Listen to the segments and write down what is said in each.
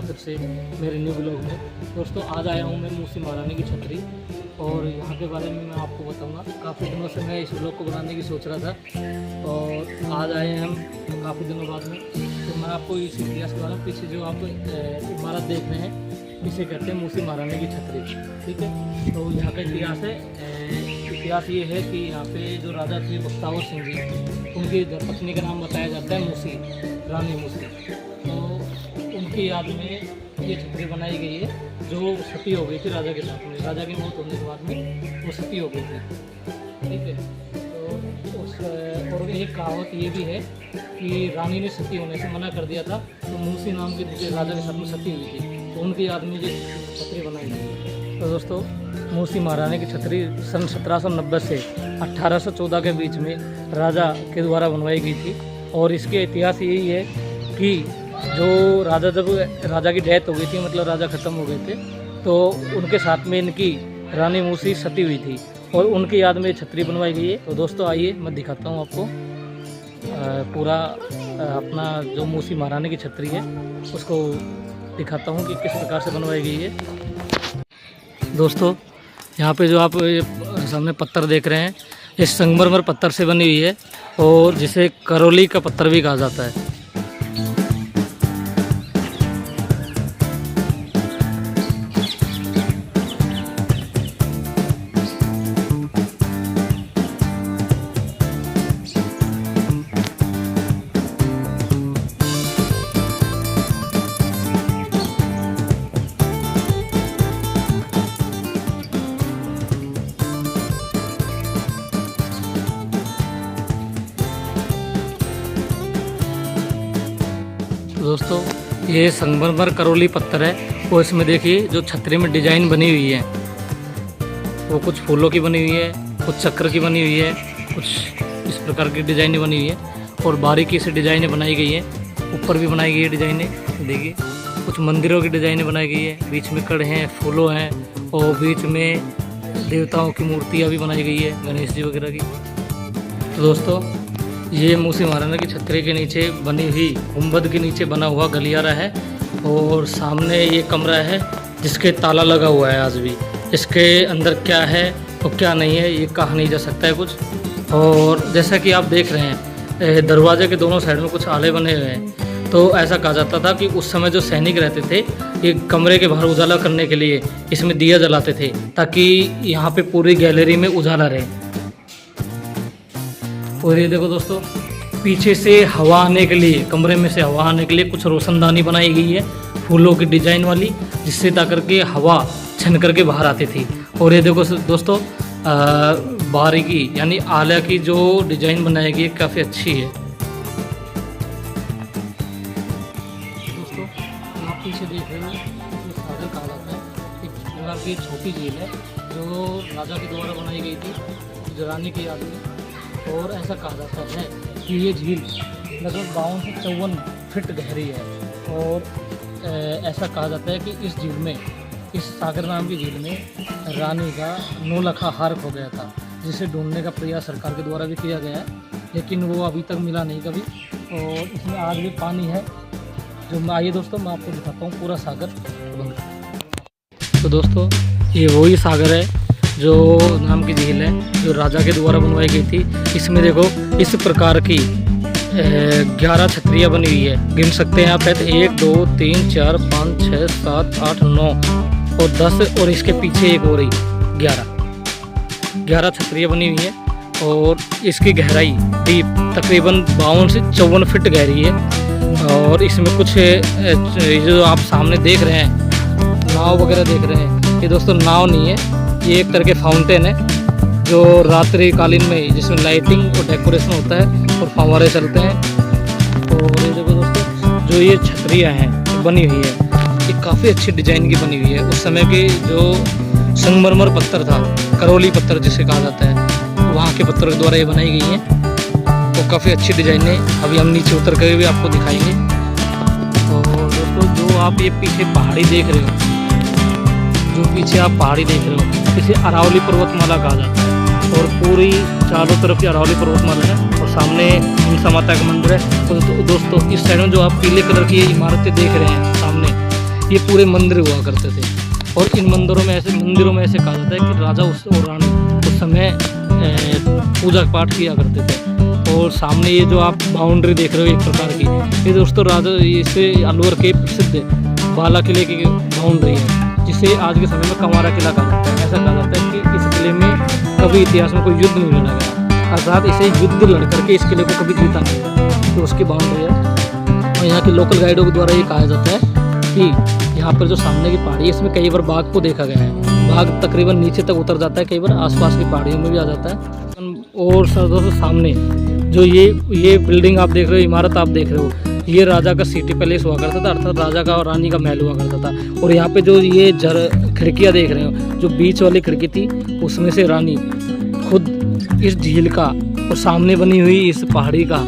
फिर से मेरे न्यू ब्लॉग में। दोस्तों आज आया हूँ मैं मूसी महारानी की छतरी, और यहाँ के बारे में मैं आपको बताऊँगा। काफ़ी दिनों से मैं इस ब्लॉग को बनाने की सोच रहा था, और आज आए हैं हम काफ़ी दिनों बाद में। तो मैं आपको इस इतिहास के बारे में, पीछे जो आप इमारत देख रहे हैं, इसे कहते हैं मूसी महारानी की छतरी, ठीक है। तो यहाँ का इतिहास है, इतिहास ये है कि यहाँ पे जो राजा थे बख्तावर सिंह जी, उनकी धर्मपत्नी का नाम बताया जाता है मूसी, रानी मूसी। तो उनकी याद में ये छतरी बनाई गई है, जो सती हो गई थी राजा के साथ में। राजा की मौत होने के बाद में वो सती हो गई थी, ठीक है। तो उस और एक कहावत ये भी है कि रानी ने सती होने से मना कर दिया था, तो मूसी नाम के जो राजा के साथ में सती हुई थी, तो उनकी याद में ये छतरी बनाई गई। तो दोस्तों मूसी महारानी की छतरी सन 1790 से 1814 के बीच में राजा के द्वारा बनवाई गई थी। और इसके इतिहास यही है कि जो राजा, जब राजा की डेथ हो गई थी, मतलब राजा ख़त्म हो गए थे, तो उनके साथ में इनकी रानी मूसी सती हुई थी, और उनकी याद में छतरी बनवाई गई है। तो दोस्तों आइए मैं दिखाता हूँ आपको पूरा अपना जो मूसी महारानी की छतरी है उसको दिखाता हूँ कि किस प्रकार से बनवाई गई है। दोस्तों यहाँ पे जो आप सामने पत्थर देख रहे हैं, ये संगमरमर पत्थर से बनी हुई है, और जिसे करौली का पत्थर भी कहा जाता है। दोस्तों ये संगमरमर करौली पत्थर है, वो इसमें देखिए जो छतरी में डिजाइन बनी हुई है, वो कुछ फूलों की बनी हुई है, कुछ चक्र की बनी हुई है, कुछ इस प्रकार की डिजाइनें बनी हुई है, और बारीकी से डिजाइनें बनाई गई है। ऊपर भी बनाई गई है डिजाइनें, देखिए कुछ मंदिरों की डिजाइनें बनाई गई है, बीच में कड़ हैं, फूलों हैं, और बीच में देवताओं की मूर्तियाँ भी बनाई गई है, गणेश जी वगैरह की। तो दोस्तों ये मूसी महारानी की छतरी के नीचे बनी हुई गुंबद के नीचे बना हुआ गलियारा है, और सामने ये कमरा है जिसके ताला लगा हुआ है आज भी। इसके अंदर क्या है और क्या नहीं है ये कहा नहीं जा सकता है कुछ। और जैसा कि आप देख रहे हैं दरवाजे के दोनों साइड में कुछ आले बने हुए हैं। तो ऐसा कहा जाता था कि उस समय जो सैनिक रहते थे, ये कमरे के बाहर उजाला करने के लिए इसमें दिया जलाते थे, ताकि यहाँ पे पूरी गैलरी में उजाला रहे। और ये देखो दोस्तों पीछे से हवा आने के लिए, कमरे में से हवा आने के लिए कुछ रोशनदानी बनाई गई है फूलों की डिजाइन वाली, जिससे ताकर के हवा छन करके बाहर आती थी। और ये देखो दोस्तों बारीकी यानी आला की जो डिजाइन बनाई गई है काफ़ी अच्छी है। दोस्तों आप पीछे देख रहे हो जो सागर कहा जाता है, एक प्रकार की छोटी झील है जो राजा के द्वारा बनाई गई थी, जो रानी की याद में। और ऐसा कहा जाता है कि ये झील लगभग 52 से 54 फीट गहरी है, और ऐसा कहा जाता है कि इस झील में, इस सागर नाम की झील में रानी का 9 लाखा हार खो गया था, जिसे ढूंढने का प्रयास सरकार के द्वारा भी किया गया है, लेकिन वो अभी तक मिला नहीं कभी। और इसमें आज भी पानी है जो आइए दोस्तों मैं आपको दिखाता हूँ पूरा सागर। तो दोस्तों ये वही सागर है जो नाम की झील है, जो राजा के द्वारा बनवाई गई थी। इसमें देखो इस प्रकार की 11 छतरियाँ बनी हुई है, गिन सकते हैं आप। 1 2 3 4 5 6 7 8 9 और 10, और इसके पीछे एक और ही 11 छतरियाँ बनी हुई है। और इसकी गहराई डीप तकरीबन 52 से 54 फीट गहरी है। और इसमें कुछ जो आप सामने देख रहे हैं, नाव वगैरह देख रहे हैं, ये दोस्तों नाव नहीं है, ये एक तरह के फाउंटेन है जो रात्रि कालीन में, जिसमें लाइटिंग और डेकोरेशन होता है और फव्वारे चलते हैं। और ये देखो दोस्तों जो ये छतरियाँ हैं बनी हुई है, ये काफ़ी अच्छी डिजाइन की बनी हुई है। उस समय के जो संगमरमर पत्थर था, करौली पत्थर जिसे कहा जाता है, वहाँ के पत्थरों के द्वारा ये बनाई गई हैं। तो काफ़ी अच्छी डिजाइन है, अभी हम नीचे उतर कर भी आपको दिखाएंगे। और दोस्तों जो आप ये पीछे पहाड़ी देख रहे हो, जो पीछे आप पहाड़ी देख रहे हो, इसे अरावली पर्वतमाला कहा जाता है, और पूरी चारों तरफ की अरावली पर्वतमाला है, और सामने मनसा माता का मंदिर है। तो दोस्तों इस साइड में जो आप पीले कलर की इमारतें देख रहे हैं सामने, ये पूरे मंदिर हुआ करते थे। और इन मंदिरों में ऐसे कहा जाता है कि राजा और रानी उस समय पूजा पाठ किया करते थे। और सामने ये जो आप बाउंड्री देख रहे हो एक प्रकार की, ये दोस्तों राजा इसे अलवर के प्रसिद्ध बाला किले की बाउंड्री है, जिसे आज के समय में कंवारा किला कहा जाता है। ऐसा कहा जाता है कि इस किले में कभी इतिहास में कोई युद्ध नहीं लड़ा गया, अर्थात इसे युद्ध लड़ करके इस किले को कभी जीता नहीं गया, तो उसकी बाउंड्री है। और यहाँ के लोकल गाइडों के द्वारा ये कहा जाता है कि यहाँ पर जो सामने की पहाड़ी है, इसमें कई बार बाघ को देखा गया है। बाघ तकरीबन नीचे तक उतर जाता है, कई बार आसपास की पहाड़ियों में भी आ जाता है। और सर दोस्तों सामने जो ये बिल्डिंग आप देख रहे हो, इमारत आप देख रहे हो, ये राजा का सिटी पैलेस हुआ करता था, अर्थात राजा का और रानी का महल हुआ करता था। और यहाँ पे जो ये खिड़कियाँ देख रहे हो, जो बीच वाली खिड़की थी, उसमें से रानी खुद इस झील का और सामने बनी हुई इस पहाड़ी का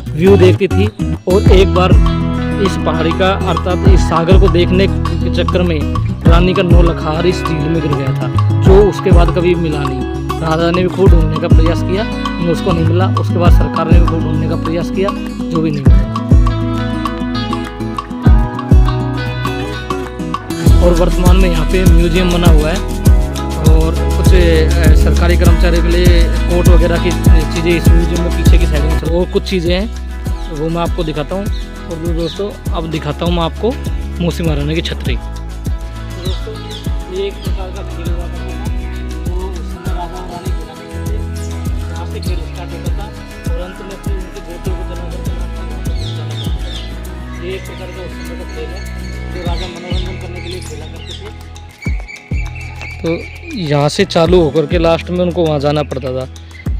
व्यू देखती थी। और एक बार इस पहाड़ी का अर्थात इस सागर को देखने के चक्कर में रानी का नौलखा इस झील में गिर गया था, जो उसके बाद कभी मिला नहीं। राजा ने भी खूब ढूंढने का प्रयास किया, लेकिन उसको नहीं मिला। उसके बाद सरकार ने भी खूब ढूंढने का प्रयास किया, जो भी नहीं मिला। और वर्तमान में यहाँ पे म्यूजियम बना हुआ है, और कुछ सरकारी कर्मचारियों के लिए कोर्ट वगैरह की चीज़ें इस म्यूजियम में पीछे की साइड में, और कुछ चीज़ें हैं वो मैं आपको दिखाता हूँ। और दोस्तों अब दिखाता हूँ मैं आपको मौसी महारानी की छतरी। तो दोस्तों ये एक प्रकार का खेल हुआ करता था, तो उस समय राजा और रानी खेला करते थे। यहाँ से खेल स्टार्ट होता था और अंत में फिर उनके बेटों को जला करके ये एक प्रकार का उस समय का खेल है, जो राजा मनोरंजन करने के लिए खेला करते थे। तो यहाँ से चालू होकर के लास्ट में उनको वहाँ जाना पड़ता था,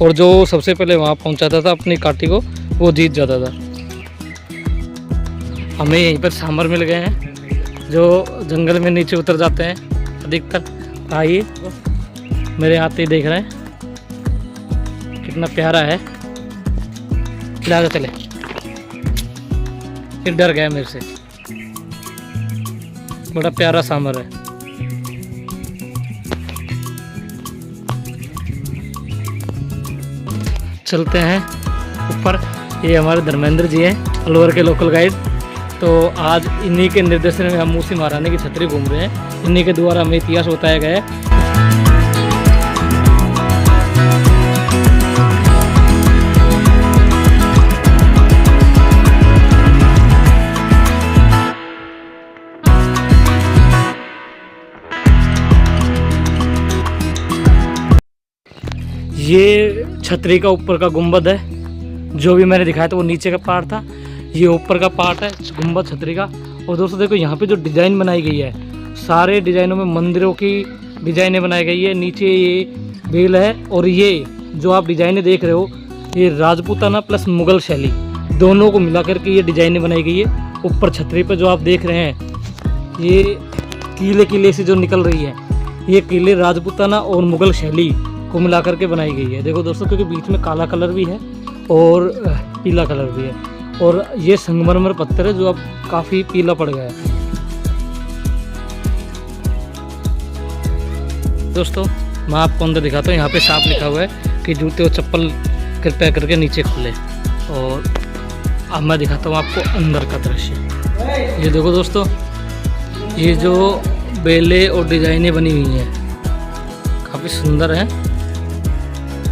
और जो सबसे पहले वहाँ पहुँचाता था अपनी काठी को, वो जीत जाता था। हमें यहीं पर सांभर मिल गए हैं, जो जंगल में नीचे उतर जाते हैं अधिकतर। आइए, मेरे हाथ ही देख रहे हैं कितना प्यारा है। खिला चले, फिर डर गया मेरे से। बड़ा प्यारा सांभर है। चलते हैं ऊपर। ये हमारे धर्मेंद्र जी हैं, अलवर के लोकल गाइड। तो आज इन्हीं के निर्देशन में हम मौसी महारानी की छतरी घूम रहे हैं। इन्हीं के द्वारा हमें इतिहास बताया गया है। ये छतरी का ऊपर का गुंबद है, जो भी मैंने दिखाया था वो नीचे का पार्ट था, ये ऊपर का पार्ट है गुंबद छतरी का। और दोस्तों देखो यहाँ पे जो डिज़ाइन बनाई गई है, सारे डिज़ाइनों में मंदिरों की डिज़ाइनें बनाई गई है। नीचे ये बेल है, और ये जो आप डिज़ाइनें देख रहे हो, ये राजपूताना प्लस मुग़ल शैली दोनों को मिला करके ये डिज़ाइनें बनाई गई है। ऊपर छतरी पर जो आप देख रहे हैं, ये किले से जो निकल रही है, ये किले राजपूताना और मुग़ल शैली को मिला करके बनाई गई है। देखो दोस्तों, क्योंकि बीच में काला कलर भी है और पीला कलर भी है, और ये संगमरमर पत्थर है जो अब काफ़ी पीला पड़ गया है। दोस्तों मैं आपको अंदर दिखाता हूँ। यहाँ पे साफ लिखा हुआ है कि जूते और चप्पल कृपया करके नीचे खोले। और अब मैं दिखाता हूँ आपको अंदर का दृश्य। ये देखो दोस्तों, ये जो बेलें और डिज़ाइनें बनी हुई हैं काफ़ी सुंदर है,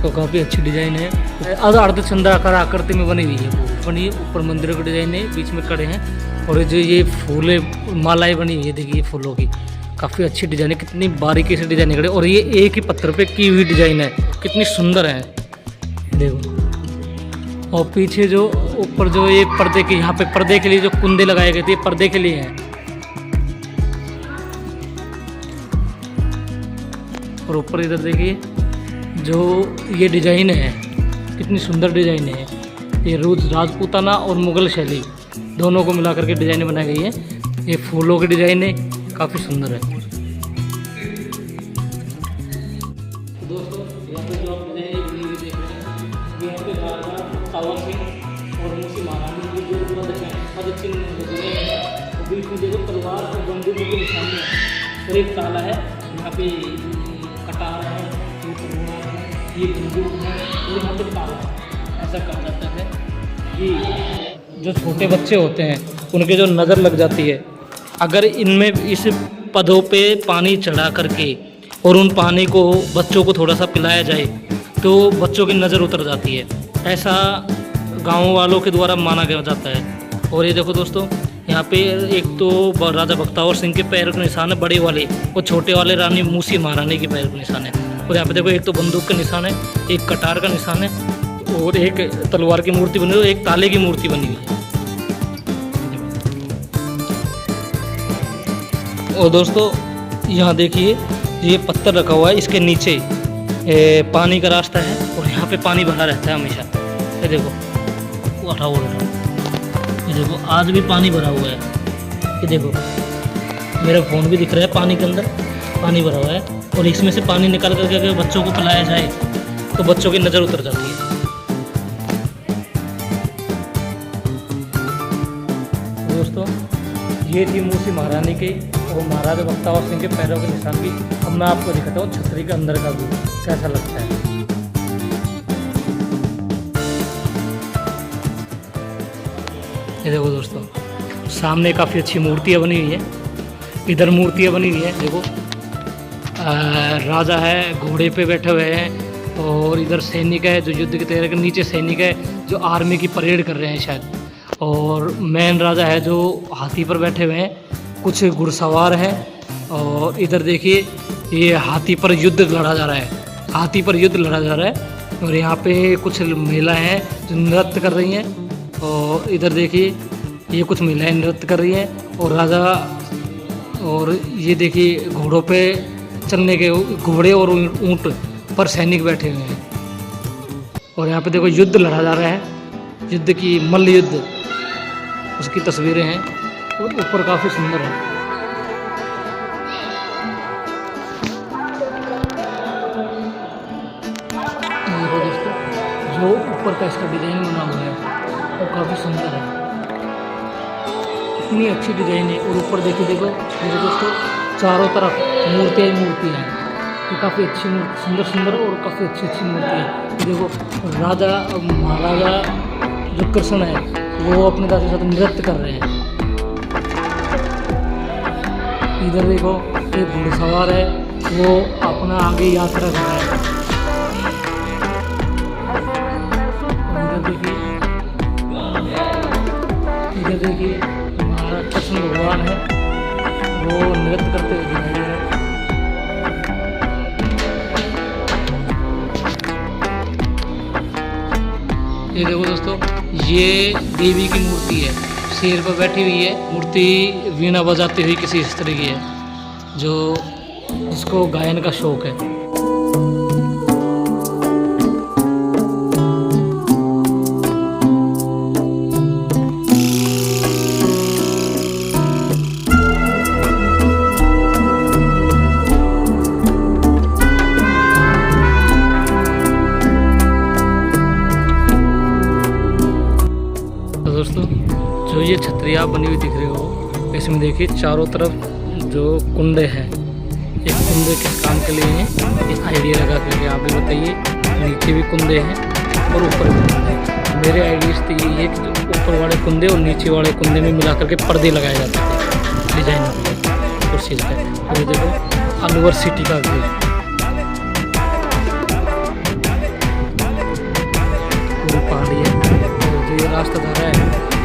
तो काफ़ी अच्छी डिज़ाइन है। अर्धचंद्राकार आकृति में बनी हुई है, बनी ऊपर मंदिरों की डिज़ाइन है, बीच में कड़े हैं। और जो ये फूले मालाएं बनी हुई है, देखिए फूलों की काफ़ी अच्छी डिज़ाइन है, कितनी बारीकी से डिज़ाइन है। और ये एक ही पत्थर पे की हुई डिज़ाइन है, कितनी सुंदर है देखो। और पीछे जो ऊपर जो ये पर्दे के, यहाँ पे पर्दे के लिए जो कुंदे लगाए गए थे, पर्दे के लिए हैं। और ऊपर इधर देखिए जो ये डिज़ाइन है, कितनी सुंदर डिज़ाइन है। ये राजपूताना और मुग़ल शैली दोनों को मिला करके डिज़ाइन बनाई गई है। ये फूलों की डिज़ाइन है, काफ़ी सुंदर है। दोस्तों यहाँ पे जो आप डिज़ाइन देख रहे हैं, यहाँ पे राजा तावा सिंह और मौसी महारानी की जो पद चिन्ह है, तो बीच में देखो तलवार और बंदूक के निशान है, और एक ताला है, यहाँ पे कटार है, ये बंदूक है, और यहाँ पे ताला है। ऐसा कहा जाता है कि जो छोटे बच्चे होते हैं उनके जो नज़र लग जाती है, अगर इनमें इस पौधों पे पानी चढ़ा करके और उन पानी को बच्चों को थोड़ा सा पिलाया जाए तो बच्चों की नज़र उतर जाती है, ऐसा गाँव वालों के द्वारा माना गया जाता है। और ये देखो दोस्तों, यहाँ पे एक तो राजा बख्तावर सिंह के पैर के निशान है बड़े वाले, और छोटे वाले रानी मूसी महारानी के पैर के निशान है। और यहाँ पे देखो एक तो बंदूक का निशान है, एक कटार का निशान है, और एक तलवार की मूर्ति बनी हुई है, एक ताले की मूर्ति बनी हुई है। और दोस्तों यहाँ देखिए, ये पत्थर रखा हुआ है, इसके नीचे पानी का रास्ता है और यहाँ पे पानी भरा रहता है हमेशा। ये देखो उठाओ, ये देखो आज भी पानी भरा हुआ है। ये देखो मेरा फ़ोन भी दिख रहा है, पानी के अंदर पानी भरा हुआ है, और इसमें से पानी निकाल करके अगर बच्चों को पिलाया जाए तो बच्चों की नज़र उतर जाती है। दोस्तों ये थी मूसी महारानी के और महाराजा बख्तावर सिंह के पैरों के निशान भी। अब मैं आपको दिखाता हूँ छतरी के अंदर का व्यू कैसा लगता है। ये देखो दोस्तों, सामने काफ़ी अच्छी मूर्तियाँ बनी हुई है, इधर मूर्तियाँ बनी हुई है। देखो राजा है, घोड़े पे बैठे हुए हैं, और इधर सैनिक है जो युद्ध की तैयारी कर, नीचे सैनिक है जो आर्मी की परेड कर रहे हैं शायद, और मेन राजा है जो हाथी पर बैठे हुए हैं, कुछ घुड़सवार हैं। और इधर देखिए ये हाथी पर युद्ध लड़ा जा रहा है, हाथी पर युद्ध लड़ा जा रहा है। और यहाँ पे कुछ महिलाएं हैं जो नृत्य कर रही हैं, और इधर देखिए ये कुछ महिलाएं नृत्य कर रही हैं, और राजा, और ये देखिए घोड़ों पे चलने के घोड़े और ऊंट पर सैनिक बैठे हुए हैं। और यहाँ पे देखो युद्ध लड़ा जा रहा है, युद्ध की मल्ल युद्ध, उसकी तस्वीरें हैं, और ऊपर काफ़ी सुंदर है। देखो दोस्तों, जो ऊपर का इसका डिजाइन बना हुआ है वो काफ़ी सुंदर है, इतनी अच्छी डिजाइन है। और ऊपर देखिए, देखो मेरे दोस्तों, चारों तरफ मूर्तियाँ ही मूर्तियाँ हैं, ये काफ़ी अच्छी सुंदर सुंदर और काफ़ी अच्छी अच्छी मूर्ति है। देखो राजा महाराजा जो कृष्ण है वो अपने दादा के साथ नृत्य कर रहे हैं। इधर देखो एक घुड़सवार है, वो अपना आगे यात्रा कर रहा है। इधर देखिए हमारा कृष्ण भगवान है, वो नृत्य करते हुए दिखाई दे रहे हैं। ये देखो दोस्तों, ये देवी की मूर्ति है, शेर पर बैठी हुई है। मूर्ति वीणा बजाती हुई किसी स्त्री की है जो जिसको गायन का शौक है। दोस्तों जो ये छतरियाँ बनी हुई दिख रही हो, इसमें देखिए चारों तरफ जो कुंडे हैं, एक कुंडे किस काम के लिए हैं इस आइडिया लगा करके आप भी बताइए। नीचे भी कुंडे हैं और ऊपर भी कुंदे हैं। मेरे आइडियाज तो यही है कि ऊपर वाले कुंदे और नीचे वाले कुंदे में मिला करके पर्दे लगाए जाते थे डिजाइन उस चीज़ का। ये देखो अलवर सिटी का व्यू, पूरी पहाड़ी है। जो ये रास्ता जा रहा है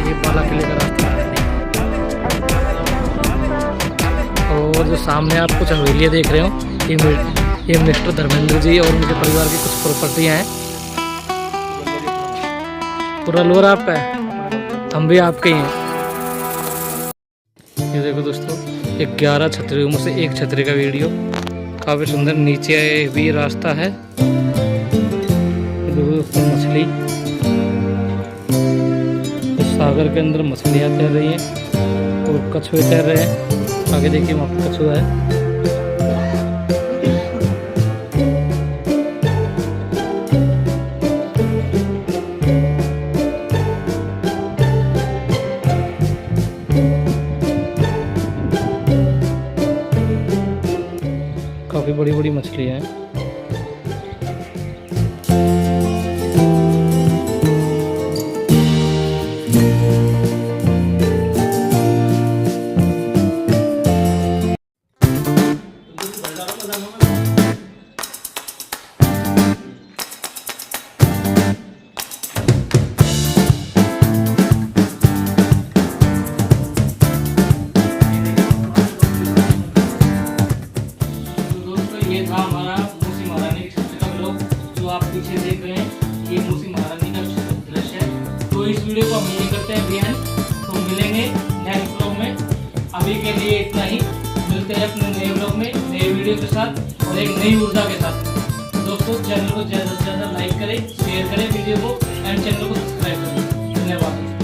ये बाला किले का रास्ता है। और जो सामने आप कुछ हवेलियाँ देख रहे हो, ये मिस्टर धर्मेंद्र जी और उनके परिवार की कुछ प्रॉपर्टियाँ हैं। पूरा लोर आपका है, हम भी आपके ही हैं। ये देखो दोस्तों, 11 छतरियों में से एक छतरी का वीडियो, काफ़ी सुंदर। नीचे भी रास्ता है। दोस्तों मछली, सागर के अंदर मछलियाँ तैर रही हैं और कछुए तैर रहे हैं। आगे देखिए वहाँ पर कछुआ है। काफ़ी बड़ी बड़ी मछलियाँ हैं। ये था हमारा मूसी महारानी की छत्र का ब्लॉग जो आप पीछे देख रहे हैं। ये मूसी महारानी का दृश्य है। तो इस वीडियो को हम यही करते हैं बिहान। तो मिलेंगे नेक्स्ट ब्लॉग में। अभी के लिए इतना ही। मिलते हैं अपने नए ब्लॉग में नए वीडियो के साथ और एक नई ऊर्जा के साथ। दोस्तों चैनल को ज़्यादा से ज़्यादा लाइक करें, शेयर करें वीडियो को एंड चैनल को सब्सक्राइब करें। धन्यवाद।